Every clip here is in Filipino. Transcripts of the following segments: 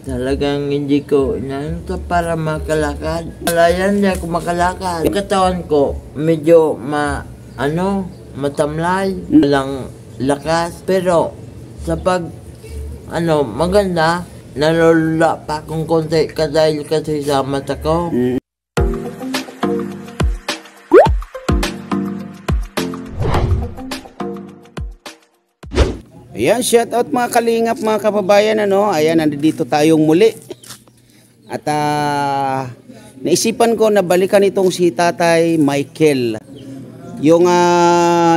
Talagang hindi ko inaanto para makalakad. Wala yan, hindi ako makalakad. Yung katawan ko, medyo matamlay, walang lakas. Pero sa maganda, nalulula pa akong konti dahil kasi sa mata ko. Ayan, shout out mga kalingap, mga kababayan, ayan, nandito tayong muli. At naisipan ko na balikan itong si Tatay Michael. Yung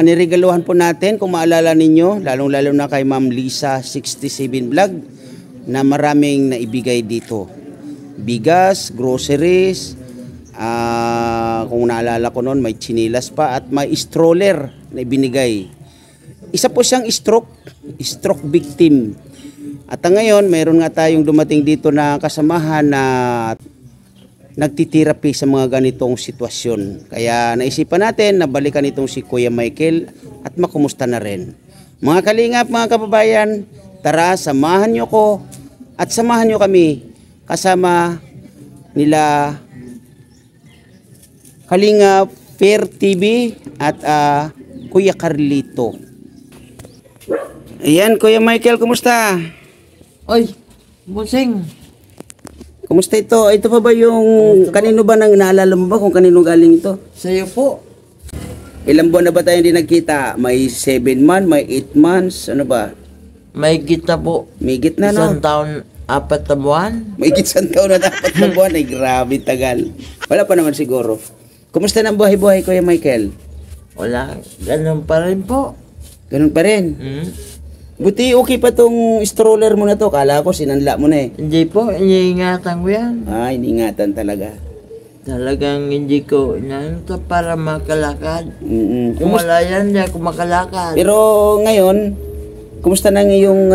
niregaluhan po natin, kung maalala ninyo, lalong-lalo na kay Ma'am Lisa 67 Vlog, na maraming naibigay dito. Bigas, groceries, kung naalala ko noon, may chinilas pa at may stroller na ibinigay. Isa po siyang stroke victim. At ngayon, mayroon nga tayong dumating dito na kasamahan na nagtitherapy sa mga ganitong sitwasyon. Kaya naisipan natin na balikan itong si Kuya Michael at makumusta na rin. Mga kalingap, mga kababayan, tara, samahan nyo ko at samahan nyo kami kasama nila Kalingap Fair TV at Kuya Carlito. Ayan, Kuya Michael, kumusta? Oy, busing. Kumusta ito? Ito pa ba yung kanino ba nang naalala mo ba kung kanino galing ito? Sa'yo po. Ilang buwan na ba tayo hindi nagkita? May 7 months, may 8 months, ano ba? May gita po. May git na, no? Isang taon, 4 na buwan. May git isang taon na 4 na buwan. Ay, grabe, tagal. Wala pa naman siguro. Kumusta na ang buhay-buhay, Kuya Michael? Wala, ganun pa rin po. Ganun pa rin? Buti okay pa tong stroller mo na to. Kala ko sinanla mo na eh. Hindi po, iniingatan ko yan. Iniingatan talaga. Talagang hindi ko inaanto para makalakad. Kung wala yan, hindi ako makalakad. Pero ngayon, kumusta na ngayong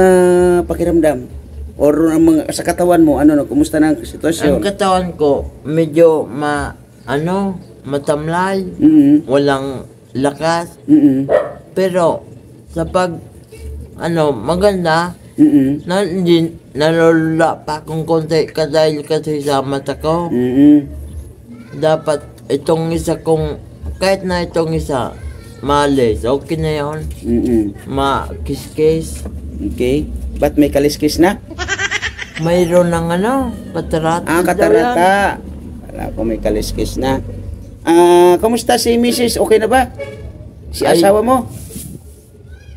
pakiramdam? Or sa katawan mo, kumusta na ang sitwasyon? Ang katawan ko, medyo matamlay, walang lakas. Pero sa maganda, nalulula pa akong konti dahil kasi sa mata ko. Dapat itong isa kahit na itong isa, maalis, okay na yun. Makis-kis. Okay. Ba't may kaliskis na? Mayroon ng katarata. Katarata. Wala ko may kaliskis na. Kamusta si Mrs.? Okay na ba? Si asawa mo?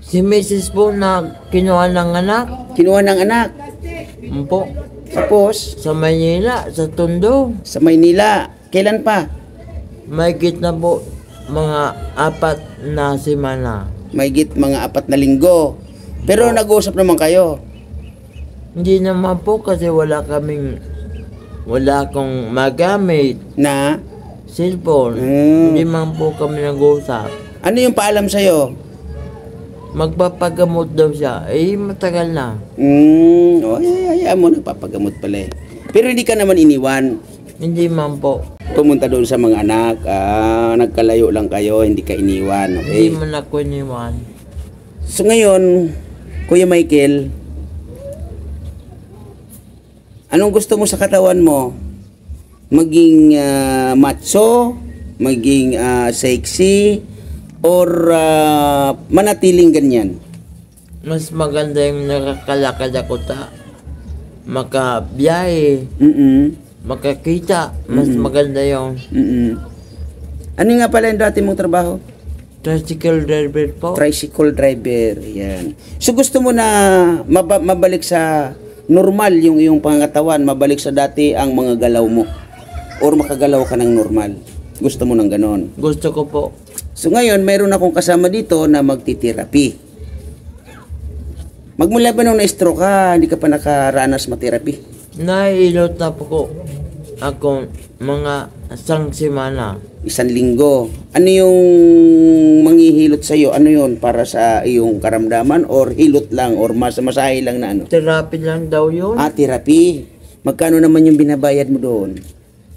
Si Mrs. po na kinuha ng anak. Kinuha ng anak? Po. Tapos? Sa Maynila, sa Tondo. Sa Maynila. Kailan pa? May na po mga 4 na semana. May mga 4 na linggo. Pero nag-uusap naman kayo? Hindi naman po kasi wala akong magamit na cellphone. Hindi man po kami nag-uusap. Ano yung paalam sa'yo? Magpapagamot daw siya. Matagal na. Hayaan mo, nagpapagamot pala eh. Pero hindi ka naman iniwan? Hindi man po. Pumunta doon sa mga anak, nagkalayo lang kayo, hindi ka iniwan, okay? Hindi man ako iniwan. So ngayon, Kuya Michael, anong gusto mo sa katawan mo? Maging macho, maging sexy, or manatiling ganyan? Mas maganda yung nakakalakad ako makabiyahe, makakita. Mas maganda yung Ano nga pala yung dati mong trabaho? tricycle driver po. Tricycle driver, yan. So gusto mo na mabalik sa normal yung iyong pangangatawan, mabalik sa dati ang mga galaw mo, or makagalaw ka ng normal? Gusto mo ng ganon? Gusto ko po. So ngayon, mayroon akong kasama dito na magti-therapy. Magmula ba nung na-stroke ka, hindi ka pa nakaranas matherapy? Nailot na po ako mga 1 semana. 1 linggo. Ano yung manghihilot sa'yo? Ano yun? Para sa iyong karamdaman? Or hilot lang? Or masahe lang na ano? Therapy lang daw yun. Therapy. Magkano naman yung binabayad mo doon?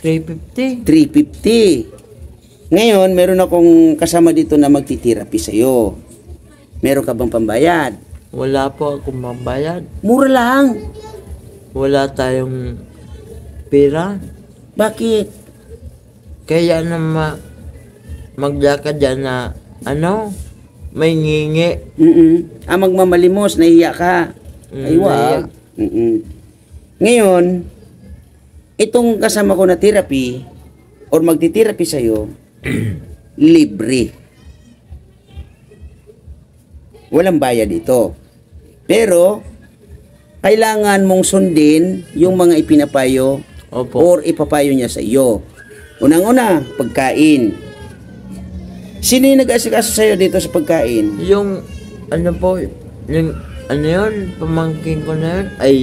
350. 350. Ngayon, meron akong kasama dito na magti-therapy sa'yo. Meron ka bang pambayad? Wala po akong mabayad. Mura lang. wala tayong pera. Bakit? Kaya na maglakad yan na may ngingi. Magmamalimos, nahiya ka. Ay, wag. Ngayon, itong kasama ko na therapy or magti-therapy sa'yo, libre. Walang bayad ito. Pero, kailangan mong sundin yung mga ipinapayo or ipapayo niya sa iyo. Unang-una, pagkain. Sino yung nag-asikaso sa'yo dito sa pagkain? Yung, yun, pamangkin ko na yun, ay,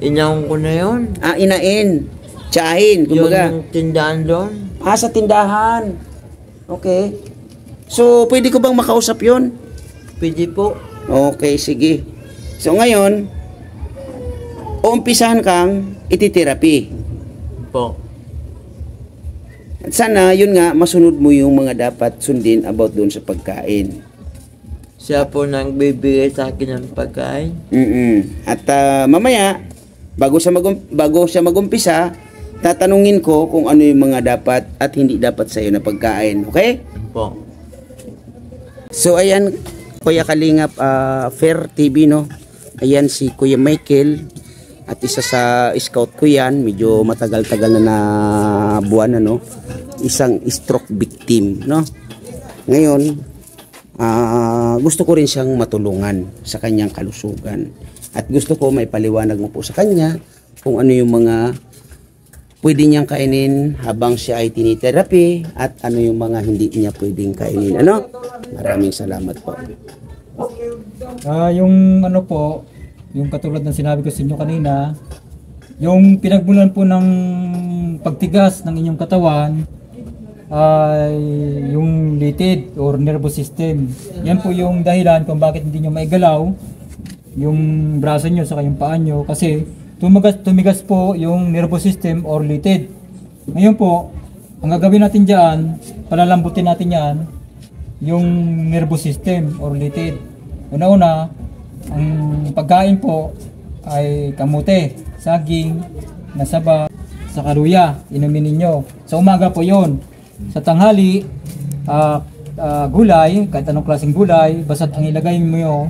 inahon ko na yun. Inain. Tsahin, kumbaga. Yung tindahan doon. Sa tindahan. Okay. So, pwede ko bang makausap yun? Pwede po. Okay, sige. So, ngayon, uumpisahan kang ititherapy. Po. At sana, yun nga, masunod mo yung mga dapat sundin about doon sa pagkain. Siya po nang bibigay sa akin ng pagkain. At mamaya, bago siya magumpisa, tatanungin ko kung ano yung mga dapat at hindi dapat sa iyo na pagkain. Okay? Po. So, ayan, Kuya Kalingap, Fair TV, no? Ayan si Kuya Michael. At isa sa scout ko yan, medyo matagal-tagal na buwan, no? Isang stroke victim, no? Ngayon, gusto ko rin siyang matulungan sa kanyang kalusugan. At gusto ko may paliwanag mo po sa kanya kung ano yung mga pwede niyang kainin habang siya ay tinitherapy at ano yung mga hindi niya pwedeng kainin. Ano? Maraming salamat po. Yung katulad ng sinabi ko sa inyo kanina, yung pinagmulan po ng pagtigas ng inyong katawan ay yung litid or nervous system. Yan po yung dahilan kung bakit hindi nyo maigalaw yung braso nyo sa yung paa nyo kasi tumigas po yung nervous system or litid. Ngayon po, ang gagawin natin dyan, palalambutin natin yan, yung nervous system or litid. Una-una, ang pagkain po ay kamote, saging, nasaba, sa kaluya, inumin ninyo. Sa umaga po yon. Sa tanghali, gulay, kahit anong klaseng gulay, basta't ang ilagay mo yung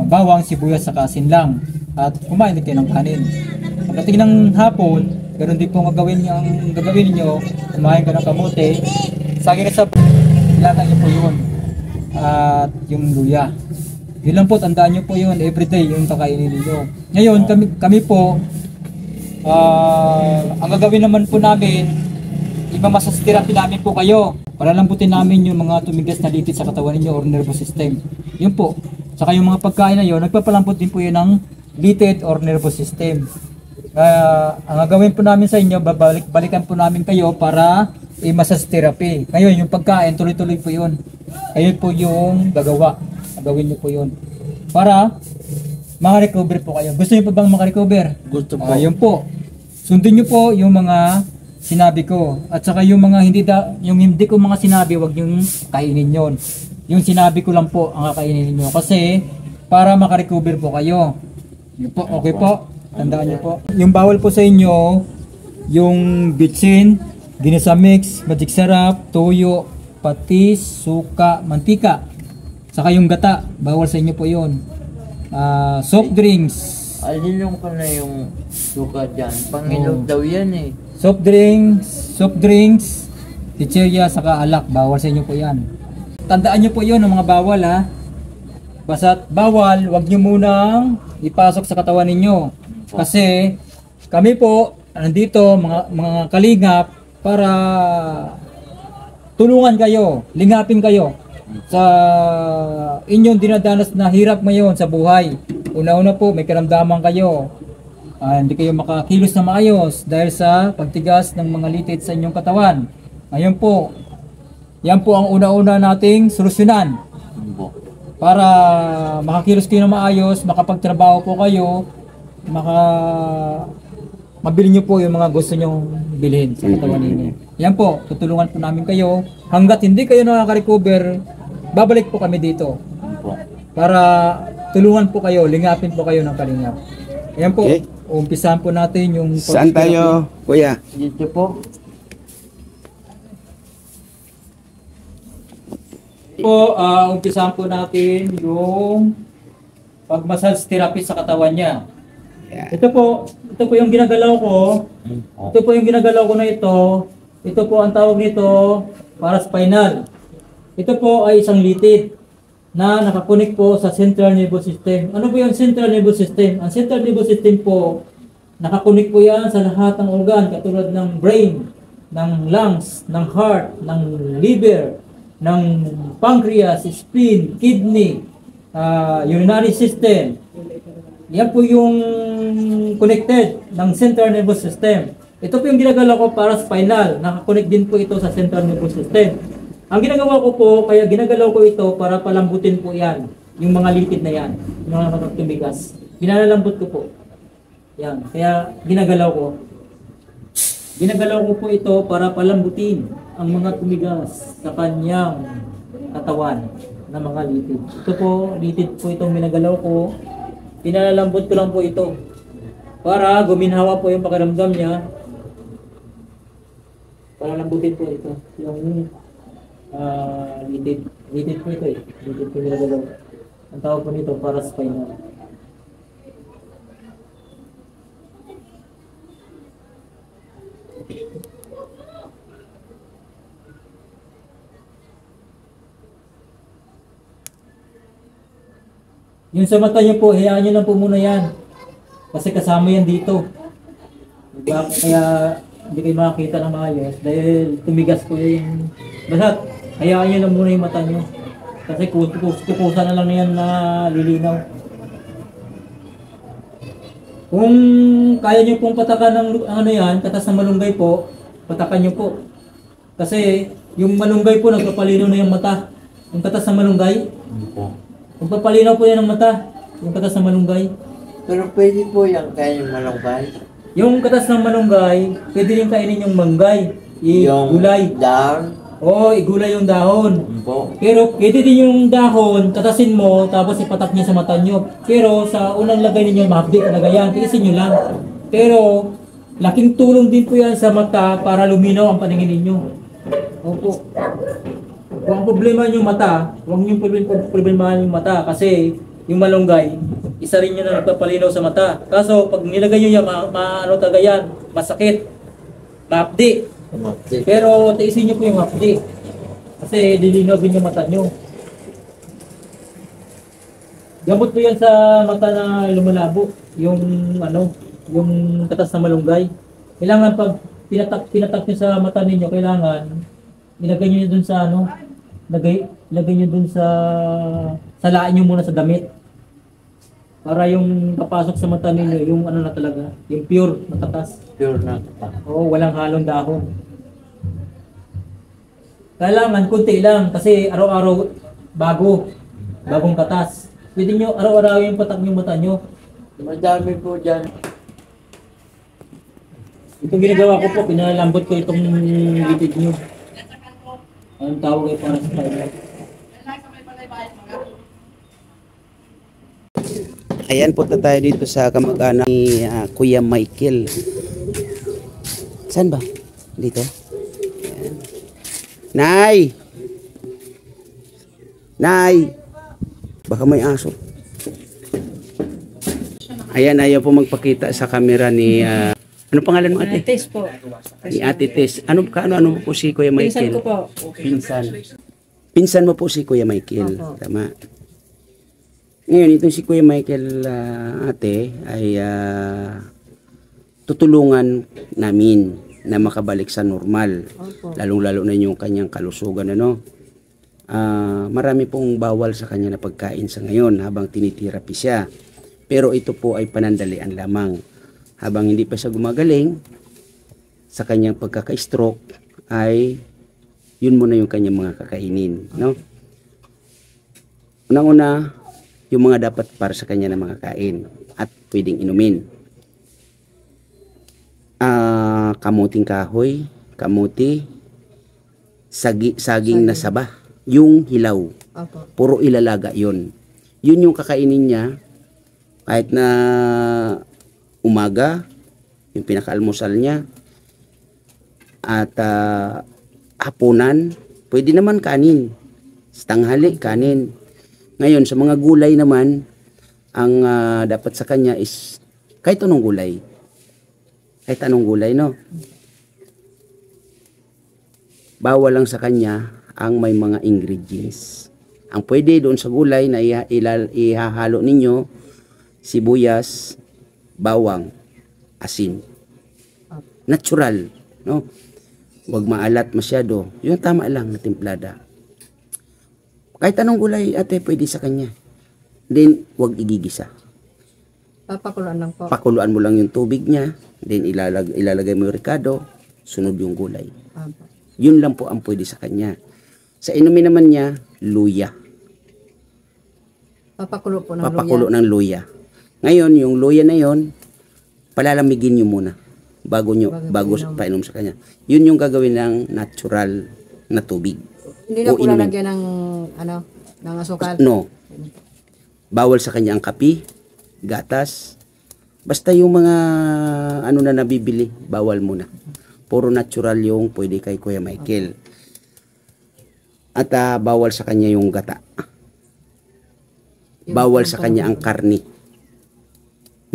bawang, sibuyas, saka asin lang. At kumain din kayo ng kanin. Pagdating ng hapon, ganoon din po ang gagawin niyo, kumain ka ng kamote, saging na sa ilata niyo po yun. At yung luya. Yun lang po, tandaan nyo po yun, everyday yung kakainin ninyo. Ngayon, kami po, ang gagawin naman po namin, imamasastirapi namin po kayo. Palalambutin namin yung mga tumigas na litid sa katawan ninyo or nervous system. Yun po. Saka yung mga pagkain na yun, nagpapalambot din po yun ng litid or nervous system. Ang gagawin po namin sa inyo, balikan po namin kayo para i-massage therapy. Ngayon, yung pagkain, tuloy-tuloy po yun. Ayun po yung gagawa. Gawin niyo po yun. Para makarecover po kayo. Gusto niyo pa bang makarecover? Gusto po. Yun po. Sundin niyo po yung mga sinabi ko. At saka yung mga hindi ko mga sinabi, wag yung kainin yon. Yung sinabi ko lang po ang kakainin niyo. Kasi para makarecover po kayo. Yun po. Okay po. Tandaan niyo po. Yung bawal po sa inyo, yung bitsin, ginisa mix, magic sarap, toyo, patis, suka, mantika. Saka yung gata, bawal sa inyo po yun. Soft drinks. Alinom ko na yung suka dyan. Pangilog daw yan eh. Soft drinks, chichirya, saka alak, bawal sa inyo po yan. Tandaan nyo po yun, ang mga bawal ha. Basta't bawal, wag nyo munang ipasok sa katawan ninyo. Kasi kami po, nandito, mga kalingap, para tulungan kayo, lingapin kayo sa inyong dinadanas na hirap ngayon sa buhay. Una-una po, may karamdaman kayo. Hindi kayo makakilos na maayos dahil sa pagtigas ng mga litid sa inyong katawan. Ngayon po, yan po ang una-una nating solusyonan. Para makakilos kayo na maayos, makapagtrabaho po kayo, mabili nyo po yung mga gusto nyong bilhin sa katawan ninyo. Yan po, tutulungan po namin kayo. Hanggat hindi kayo nakaka-recover, babalik po kami dito. Para tulungan po kayo, lingapin po kayo ng kalingap. Yan po. Okay. umpisahan po natin yung Saan tayo, kuya? Dito po. Umpisahan po natin yung pag-massage therapy sa katawan niya. Yeah. Ito po yung ginagalaw ko. Ito po yung ginagalaw ko na ito. Ito po ang tawag nito para spinal. Ito po ay isang litid na nakakunik po sa central nervous system. Ano po yung central nervous system? Ang central nervous system po, nakakunik po yan sa lahat ng organ, katulad ng brain, ng lungs, ng heart, ng liver, ng pancreas, spleen, kidney, urinary system. Yan po yung connected ng central nervous system. Ito po yung ginagawa ko para spinal. Nakakonect din po ito sa central nervous system. Ang ginagawa ko po, kaya ginagalaw ko ito para palambutin po yan. Yung mga litid na yan. Yung mga tumigas. Ginalambot ko po. Yan. Kaya ginagalaw ko. Ginagalaw ko po ito para palambutin ang mga tumigas sa kanyang katawan na mga litid. Ito po, litid po itong minagalaw ko. Pinalalambot ko lang po ito para guminhawa po yung pakiramdam niya. Para lambutin po ito. Yung litid po ito eh. Litid po minagalaw. Ang tawag po nito para spinal. Yung sa mata niyo po, hayaan niyo lang po muna yan. Kasi kasama yan dito. Diba? Kaya hindi kayo makakita ng maayos dahil tumigas po yung... Basta hayaan niyo lang muna yung mata niyo. Kasi kukusa na lang yan na lilinaw. Kung kaya niyo pong patakan ng ano yan, katas ng malunggay po, patakan niyo po. Kasi yung malunggay po, nagpapalinaw na yung mata. Yung katas ng malunggay. Magpapalinaw po yan ng mata, yung katas ng malunggay. Pero pwede po yung kain malunggay. Yung katas ng malunggay, pwede rin kainin yung manggay, gulay. Dahon. Oo, igulay yung dahon. Po. Pero pwede din yung dahon, katasin mo, tapos ipatak niya sa mata nyo. Pero sa unang lagay ninyo, mahapdi talaga yan, tiisin nyo lang. Pero laking tulong din po yan sa mata para luminaw ang paningin ninyo. Opo. Kung ang problema yung mata, huwag nyo problemahan yung mata kasi yung malunggay, isa rin yun na nagpapalinaw sa mata. Kaso pag nilagay nyo yan, ano talaga yan, masakit, mahapdi. Pero tiisin nyo po yung mahapdi kasi dilinawin yung mata nyo. Gamot po yan sa mata na lumalabo, yung yung katas na malunggay. Kailangan pag pinatak nyo sa mata ninyo, kailangan ilagay nyo dun sa lagay nyo dun sa salaan nyo muna sa damit. Para yung papasok sa mata ninyo, yung na talaga, yung pure na katas. Pure na. Oo, walang halong dahon. Kailangan kunti lang kasi araw-araw bagong katas. Pwede nyo araw-araw yung patak yung mata nyo. Madami po dyan. Itong ginagawa ko po, pinalalambot ko itong litid nyo. Anong tawag ay para sa spinal. Ayan, punta tayo dito sa kamag-anak ni Kuya Michael. Saan ba? Dito? Ayan. Nay! Nay! Baka may aso. Ayan, ayaw po magpakita sa camera ni... ano pangalan mo, ate? Tess po. Ni Ate Tess. Ano po si Kuya Michael? Pinsan ko po. Pinsan. Pinsan mo po si Kuya Michael. Opo. Tama. Ngayon, itong si Kuya Michael, ate, ay tutulungan namin na makabalik sa normal. Opo. Lalong-lalo na yung kanyang kalusugan. Marami pong bawal sa kanya na pagkain sa ngayon habang tinitherapy siya. Pero ito po ay panandalian lamang. Habang hindi pa siya gumagaling sa kanyang pagkaka-stroke, ay yun muna yung kanyang mga kakainin. No? Unang-una, yung mga dapat para sa kanya na mga kain at pwedeng inumin. Kamuting kahoy, kamuti, saging na saba, yung hilaw. Opo. Puro ilalaga yon. Yun yung kakainin niya kahit na umaga, yung pinakaalmusal niya, at hapunan, pwede naman kanin. Sa tanghali, kanin. Ngayon, sa mga gulay naman, ang dapat sa kanya is kahit anong gulay. Kahit anong gulay, no? Bawal lang sa kanya ang may mga ingredients. Ang pwede doon sa gulay na ihahalo ninyo, sibuyas, bawang, asin. Natural, no? Huwag maalat masyado. Yung tama lang na timplada. Kahit anong gulay, ate, pwede sa kanya. Then, huwag igigisa. Papakuluan lang po. Pakuluan mo lang yung tubig niya, then ilalagay mo yung ricado, sunod yung gulay. Apo. Yun lang po ang pwede sa kanya. Sa inumin naman niya, luya. Papakulo po ng Papakulo luya. ng luya. Ngayon, yung luya na yon, palalamigin nyo muna bago Bago painom sa kanya. Yun yung gagawin ng natural na tubig. Hindi na O po inumin. lalagyan ng, ng asukal. No. Bawal sa kanya ang kape, gatas. Basta yung mga na nabibili, bawal muna. Puro natural yung pwede kay Kuya Michael. At bawal sa kanya yung gata. Bawal sa kanya ang karni.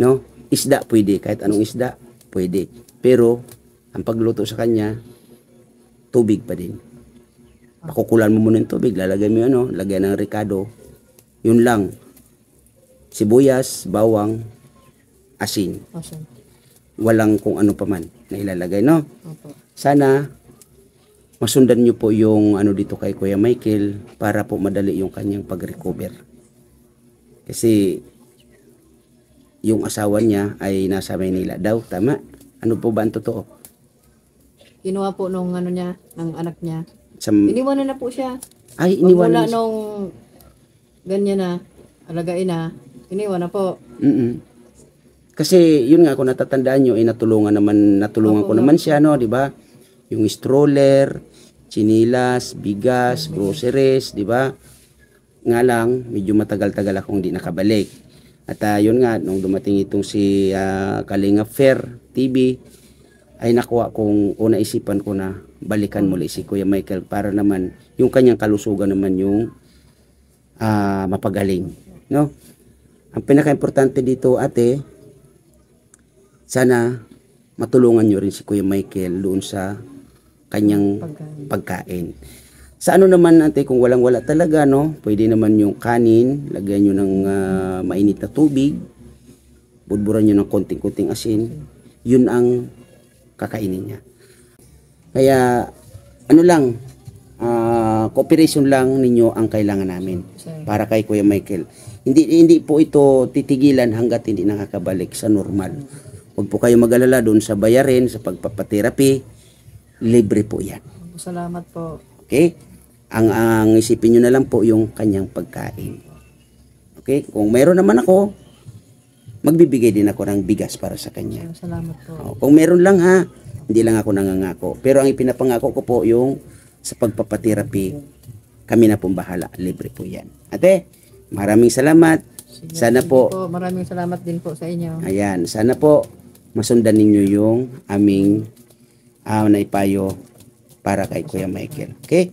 No? Isda pwede, kahit anong isda pwede. Pero ang pagluto sa kanya, tubig pa din. Pakukulan mo muna yung tubig, lalagay mo yun, lagyan ng ricado. Yun lang. Sibuyas, bawang, asin. Awesome. Walang kung ano pa man na ilalagay, no? Opo. Sana masundan nyo po yung dito kay Kuya Michael para po madali yung kanyang pag-recover. Kasi yung asawa niya ay nasa Maynila daw, tama? Ano po ba ang totoo? Kinuha po nung niya, ng anak niya. Sa, Iniwanan na po siya. ay, Mula iniwan. nung ganyan na, alagain na, iniwan na po. Kasi yun nga, kung natatandaan nyo, natulungan ko naman siya, no, di ba? Yung stroller, chinilas, bigas, groceries, di ba? Nga lang, medyo matagal-tagal akong hindi nakabalik. At yun nga, nung dumating itong si Kalinga Fair TV, ay nakuha kong, naisipan ko na balikan muli si Kuya Michael para naman yung kanyang kalusugan naman yung mapagaling, no? Ang pinaka-importante dito, ate, sana matulungan nyo rin si Kuya Michael doon sa kanyang pagkain. Sa naman, ate, kung walang-wala talaga, no, pwede naman yung kanin, lagyan nyo ng mainit na tubig, budburan nyo ng konting-konting asin, yun ang kakainin niya. Kaya, cooperation lang ninyo ang kailangan namin para kay Kuya Michael. Hindi po ito titigilan hanggat hindi nakakabalik sa normal. Huwag po kayo mag-alala doon sa bayarin, sa pagpapaterapi. Libre po yan. Salamat po. Okay? Ang isipin nyo na lang po yung kanyang pagkain. Okay? Kung mayroon naman ako, magbibigay din ako ng bigas para sa kanya. Salamat po. Kung meron lang ha, hindi lang ako nangangako. Pero ang ipinapangako ko po yung sa pagpapaterapi, kami na pong bahala. Libre po yan. Ate, maraming salamat. Sana po, Maraming salamat din po sa inyo. ayan, sana po masundan ninyo yung aming naipayo para kay Kuya Michael. Okay?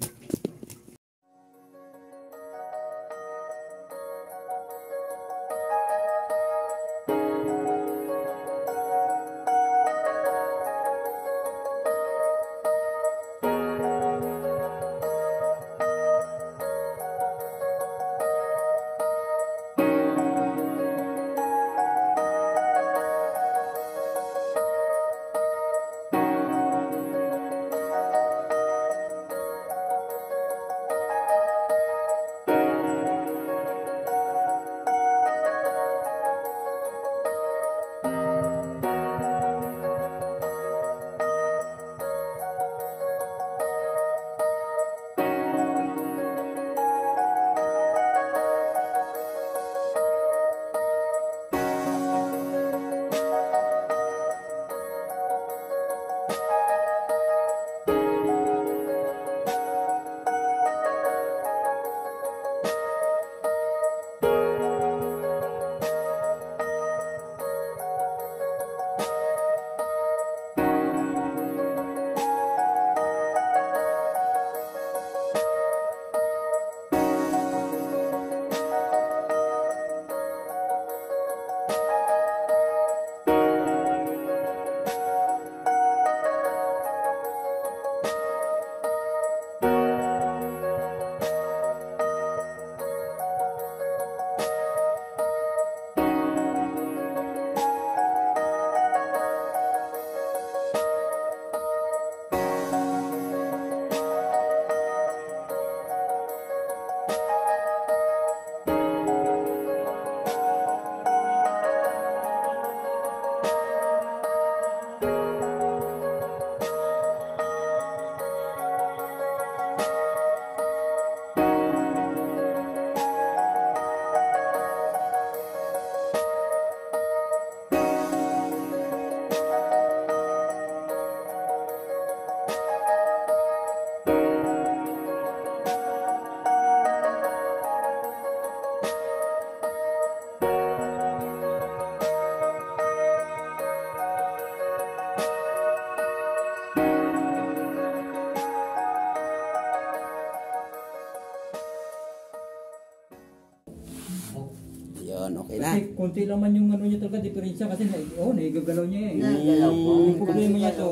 konti naman yung ano niya talaga, diferensya kasi naigagalaw niya eh. Nagalaw po. Yung problema niya to,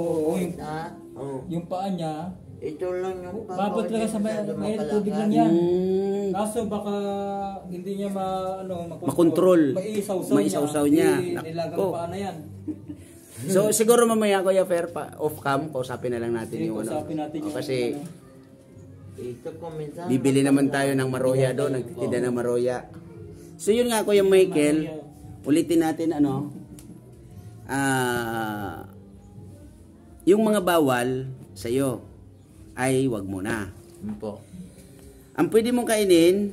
Oh. yung paa niya, Ito lang yung babot talaga sa may tubig lang yan. Kaso baka hindi niya Makontrol. Maisaw-saw niya. Nilagang Nako. paa na yan. So siguro mamaya Kuya Fer, off cam, kausapin na lang natin yung ano. Kausapin natin yung Kasi Ito po minsan. bibili naman tayo ng maroya doon, nagtitinda ng maroya. So yun nga Kuya Michael, ulitin natin yung mga bawal sa iyo ay wag mo na. Po. Ang pwede mong kainin,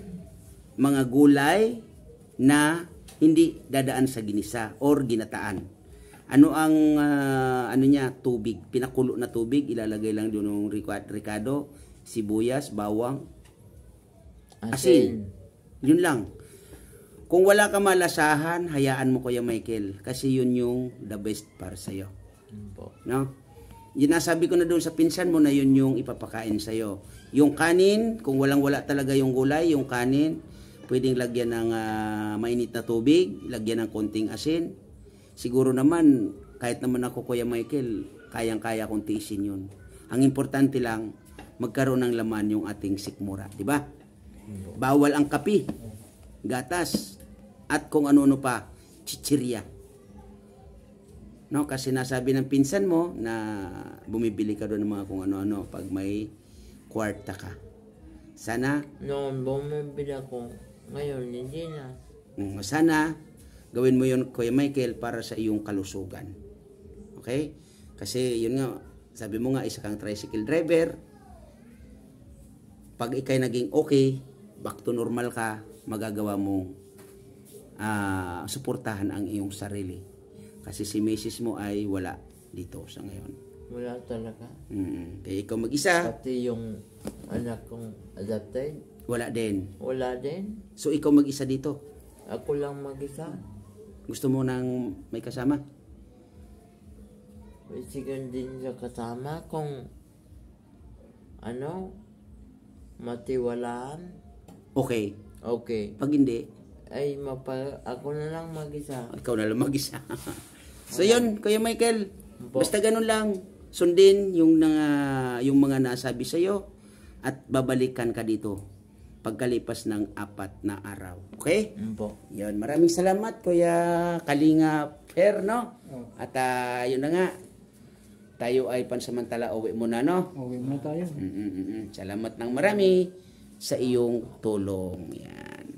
mga gulay na hindi dadaan sa ginisa or ginataan. Ano ang ano niya, tubig, pinakulo na tubig, ilalagay lang doon ng ricado, sibuyas, bawang, asin. Yun lang. Kung wala ka malasahan, hayaan mo Kuya Michael kasi yun yung the best para sa iyo. Po. No? Yun nasabi ko na doon sa pinsan mo na yun yung ipapakain sa iyo. Yung kanin, kung walang-wala talaga yung gulay, yung kanin, pwedeng lagyan ng mainit na tubig, lagyan ng konting asin. Siguro naman, kahit naman ako Kuya Michael, kayang-kaya kong tiisin yun. Ang importante lang, magkaroon ng laman yung ating sikmura, di ba? Bawal ang kape, gatas, at kung ano-ano pa, chichirya. No, kasi nasabi ng pinsan mo na bumibili ka doon ng mga kung ano-ano pag may kwarta ka. Sana, Noon bumibili ako. Ngayon, hindi na. sana gawin mo yun Kuya Michael para sa iyong kalusugan. Okay? Kasi yun nga, sabi mo nga, isa kang tricycle driver. Pag ikay naging okay, back to normal ka, magagawa mong suportahan ang iyong sarili. Kasi si Mrs. mo ay wala dito sa ngayon. Wala talaga. Kaya ikaw mag-isa, Pati yung anak kong adopted, wala din. wala din. So ikaw mag-isa dito. Ako lang mag-isa. Gusto mo nang may kasama? Sigan din sa kasama kung matiwalaan. Okay. Okay. Pag hindi, Ay, ako na lang mag-isa. ikaw na lang mag-isa. So yun, Kuya Michael, Po. basta ganun lang, sundin yung mga nasabi sa'yo at babalikan ka dito pagkalipas ng 4 na araw. Okay? Po. Yun, maraming salamat Kuya Kalinga Fer, no? At yun na nga, tayo ay pansamantala uwi muna, no? Uwi muna tayo. Salamat ng marami sa iyong tulong. Yan.